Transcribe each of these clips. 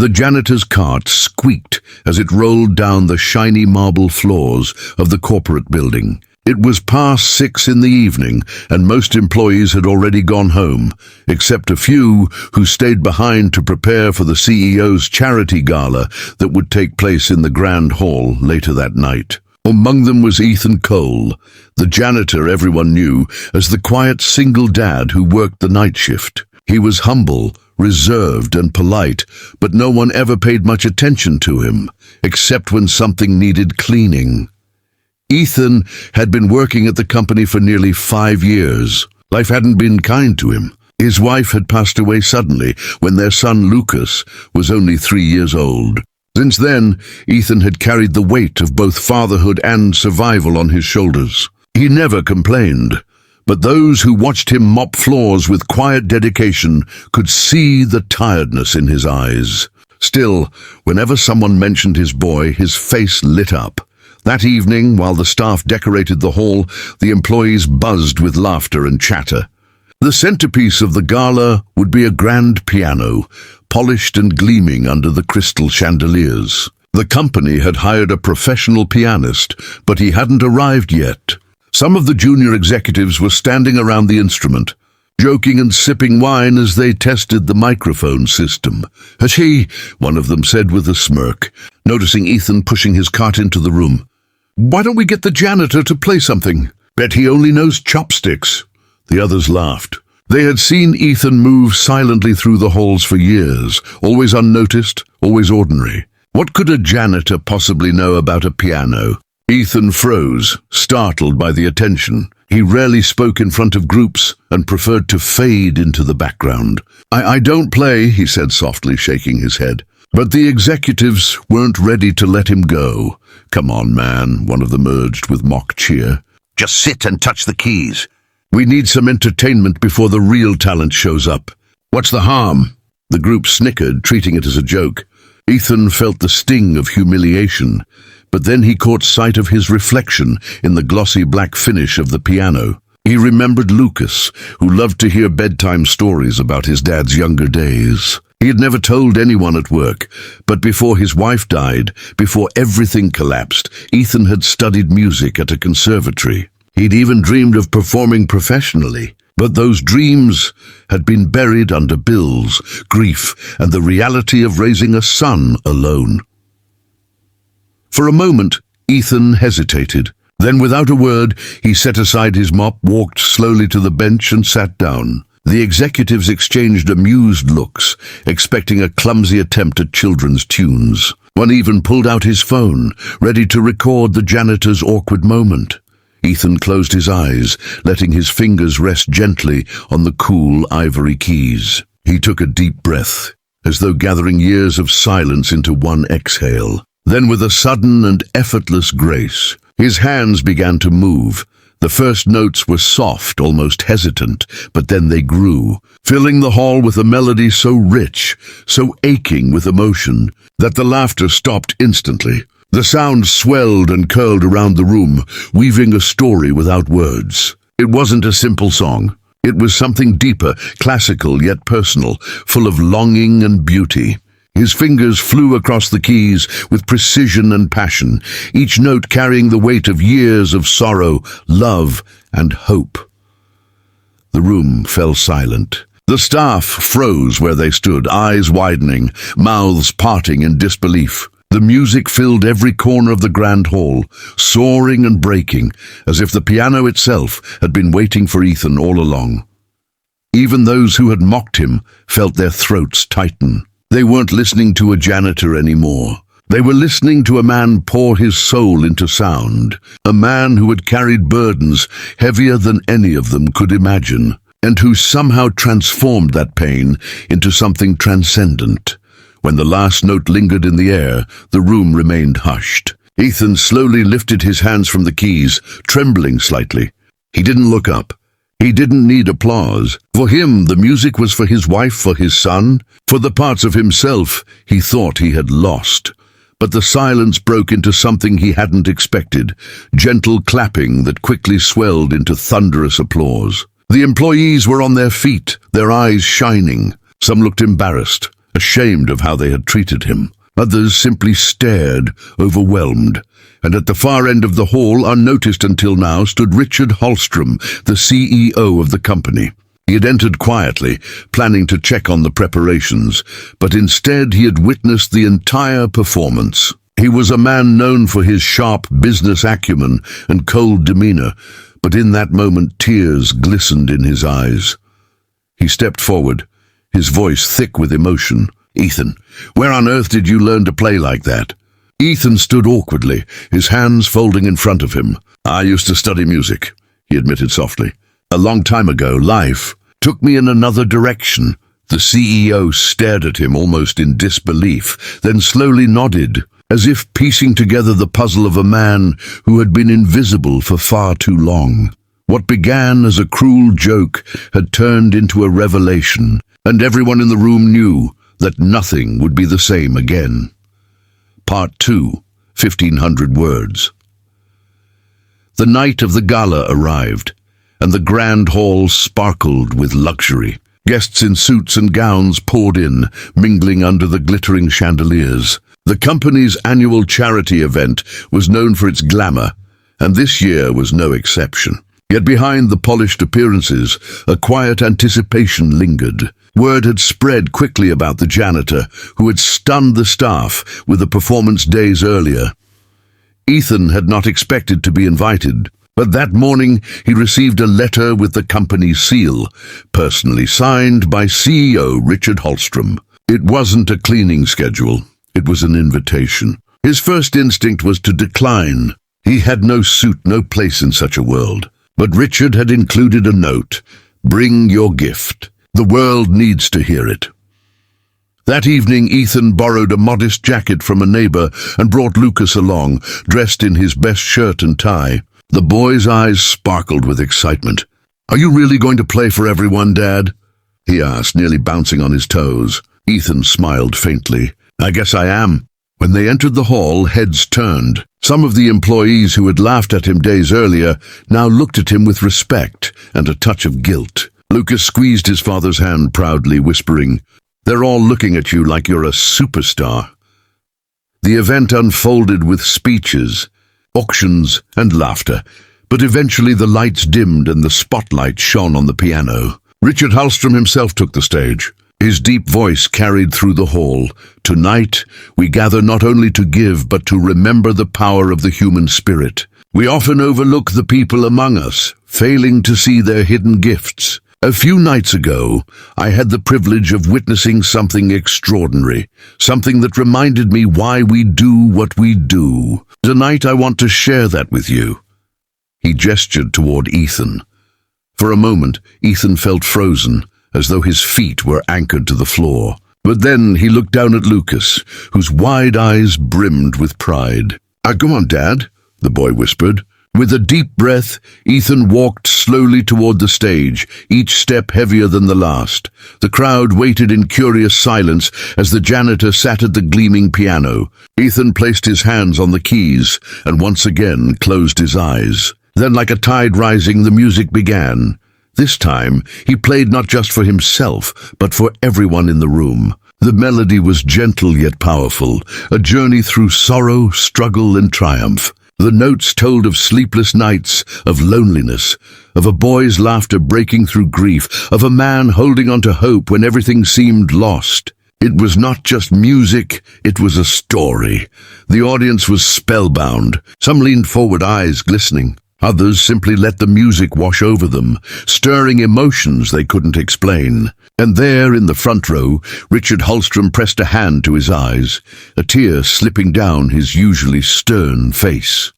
The janitor's cart squeaked as it rolled down the shiny marble floors of the corporate building. It was past 6 in the evening, and most employees had already gone home, except a few who stayed behind to prepare for the CEO's charity gala that would take place in the Grand Hall later that night. Among them was Ethan Cole, the janitor everyone knew as the quiet single dad who worked the night shift. He was humble, reserved and polite, but no one ever paid much attention to him, except when something needed cleaning. Ethan had been working at the company for nearly 5 years. Life hadn't been kind to him. His wife had passed away suddenly when their son Lucas was only 3 years old. Since then, Ethan had carried the weight of both fatherhood and survival on his shoulders. He never complained, but those who watched him mop floors with quiet dedication could see the tiredness in his eyes. Still, whenever someone mentioned his boy, his face lit up. That evening, while the staff decorated the hall, the employees buzzed with laughter and chatter. The centerpiece of the gala would be a grand piano, polished and gleaming under the crystal chandeliers. The company had hired a professional pianist, but he hadn't arrived yet. Some of the junior executives were standing around the instrument, joking and sipping wine as they tested the microphone system. "Hachi," one of them said with a smirk, noticing Ethan pushing his cart into the room. "Why don't we get the janitor to play something? Bet he only knows chopsticks." The others laughed. They had seen Ethan move silently through the halls for years, always unnoticed, always ordinary. What could a janitor possibly know about a piano? Ethan froze, startled by the attention. He rarely spoke in front of groups and preferred to fade into the background. I don't play," he said softly, shaking his head. But the executives weren't ready to let him go. "Come on, man," one of them urged with mock cheer. "Just sit and touch the keys. We need some entertainment before the real talent shows up." "What's the harm?" The group snickered, treating it as a joke. Ethan felt the sting of humiliation, but then he caught sight of his reflection in the glossy black finish of the piano. He remembered Lucas, who loved to hear bedtime stories about his dad's younger days. He had never told anyone at work, but before his wife died, before everything collapsed, Ethan had studied music at a conservatory. He'd even dreamed of performing professionally, but those dreams had been buried under bills, grief, and the reality of raising a son alone. For a moment, Ethan hesitated. Then, without a word, he set aside his mop, walked slowly to the bench and sat down. The executives exchanged amused looks, expecting a clumsy attempt at children's tunes. One even pulled out his phone, ready to record the janitor's awkward moment. Ethan closed his eyes, letting his fingers rest gently on the cool ivory keys. He took a deep breath, as though gathering years of silence into one exhale. Then, with a sudden and effortless grace, his hands began to move. The first notes were soft, almost hesitant, but then they grew, filling the hall with a melody so rich, so aching with emotion, that the laughter stopped instantly. The sound swelled and curled around the room, weaving a story without words. It wasn't a simple song. It was something deeper, classical yet personal, full of longing and beauty. His fingers flew across the keys with precision and passion, each note carrying the weight of years of sorrow, love, and hope. The room fell silent. The staff froze where they stood, eyes widening, mouths parting in disbelief. The music filled every corner of the grand hall, soaring and breaking, as if the piano itself had been waiting for Ethan all along. Even those who had mocked him felt their throats tighten. They weren't listening to a janitor anymore. They were listening to a man pour his soul into sound, a man who had carried burdens heavier than any of them could imagine, and who somehow transformed that pain into something transcendent. When the last note lingered in the air, the room remained hushed. Ethan slowly lifted his hands from the keys, trembling slightly. He didn't look up. He didn't need applause. For him, the music was for his wife, for his son, for the parts of himself he thought he had lost. But the silence broke into something he hadn't expected, gentle clapping that quickly swelled into thunderous applause. The employees were on their feet, their eyes shining. Some looked embarrassed, ashamed of how they had treated him. Others simply stared, overwhelmed. And at the far end of the hall, unnoticed until now, stood Richard Hallström, the CEO of the company. He had entered quietly, planning to check on the preparations, but instead he had witnessed the entire performance. He was a man known for his sharp business acumen and cold demeanor, but in that moment tears glistened in his eyes. He stepped forward, his voice thick with emotion. "Ethan, where on earth did you learn to play like that?" Ethan stood awkwardly, his hands folding in front of him. "I used to study music," he admitted softly. "A long time ago, life took me in another direction." The CEO stared at him almost in disbelief, then slowly nodded, as if piecing together the puzzle of a man who had been invisible for far too long. What began as a cruel joke had turned into a revelation, and everyone in the room knew that nothing would be the same again. Part 2, 1500 words. The night of the gala arrived, and the grand hall sparkled with luxury. Guests in suits and gowns poured in, mingling under the glittering chandeliers. The company's annual charity event was known for its glamour, and this year was no exception. Yet behind the polished appearances, a quiet anticipation lingered. Word had spread quickly about the janitor, who had stunned the staff with a performance days earlier. Ethan had not expected to be invited, but that morning he received a letter with the company's seal, personally signed by CEO Richard Hallström. It wasn't a cleaning schedule. It was an invitation. His first instinct was to decline. He had no suit, no place in such a world. But Richard had included a note: "Bring your gift. The world needs to hear it." That evening, Ethan borrowed a modest jacket from a neighbor and brought Lucas along, dressed in his best shirt and tie. The boy's eyes sparkled with excitement. "Are you really going to play for everyone, Dad?" he asked, nearly bouncing on his toes. Ethan smiled faintly. "I guess I am." When they entered the hall, heads turned. Some of the employees who had laughed at him days earlier now looked at him with respect and a touch of guilt. Lucas squeezed his father's hand proudly, whispering, "They're all looking at you like you're a superstar." The event unfolded with speeches, auctions, and laughter, but eventually the lights dimmed and the spotlight shone on the piano. Richard Hallström himself took the stage. His deep voice carried through the hall. "Tonight, we gather not only to give, but to remember the power of the human spirit. We often overlook the people among us, failing to see their hidden gifts. A few nights ago, I had the privilege of witnessing something extraordinary, something that reminded me why we do what we do. Tonight, I want to share that with you." He gestured toward Ethan. For a moment, Ethan felt frozen, as though his feet were anchored to the floor. But then he looked down at Lucas, whose wide eyes brimmed with pride. Go on, Dad," the boy whispered. With a deep breath, Ethan walked slowly toward the stage, each step heavier than the last. The crowd waited in curious silence as the janitor sat at the gleaming piano. Ethan placed his hands on the keys and once again closed his eyes. Then, like a tide rising, the music began. This time, he played not just for himself, but for everyone in the room. The melody was gentle yet powerful, a journey through sorrow, struggle, and triumph. The notes told of sleepless nights, of loneliness, of a boy's laughter breaking through grief, of a man holding on to hope when everything seemed lost. It was not just music, it was a story. The audience was spellbound. Some leaned forward, eyes glistening. Others simply let the music wash over them, stirring emotions they couldn't explain. And there, in the front row, Richard Hallström pressed a hand to his eyes, a tear slipping down his usually stern face.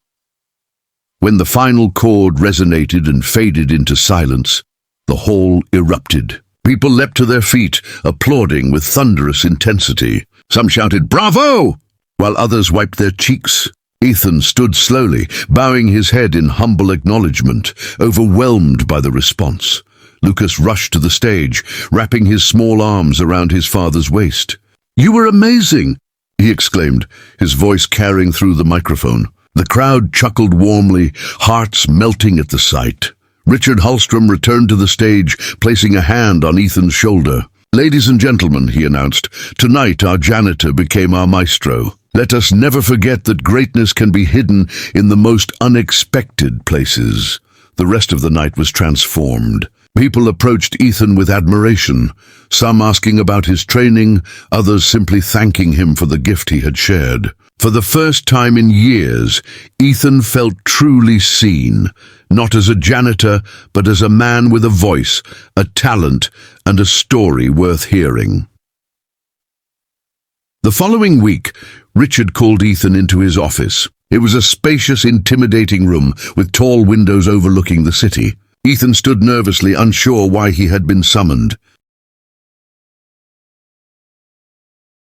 When the final chord resonated and faded into silence, the hall erupted. People leapt to their feet, applauding with thunderous intensity. Some shouted, "Bravo!" while others wiped their cheeks. Ethan stood slowly, bowing his head in humble acknowledgement, overwhelmed by the response. Lucas rushed to the stage, wrapping his small arms around his father's waist. "You were amazing!" he exclaimed, his voice carrying through the microphone. The crowd chuckled warmly, hearts melting at the sight. Richard Hallström returned to the stage, placing a hand on Ethan's shoulder. "Ladies and gentlemen," he announced, "tonight our janitor became our maestro. Let us never forget that greatness can be hidden in the most unexpected places." The rest of the night was transformed. People approached Ethan with admiration, some asking about his training, others simply thanking him for the gift he had shared. For the first time in years, Ethan felt truly seen, not as a janitor, but as a man with a voice, a talent, and a story worth hearing. The following week, Richard called Ethan into his office. It was a spacious, intimidating room with tall windows overlooking the city. Ethan stood nervously, unsure why he had been summoned.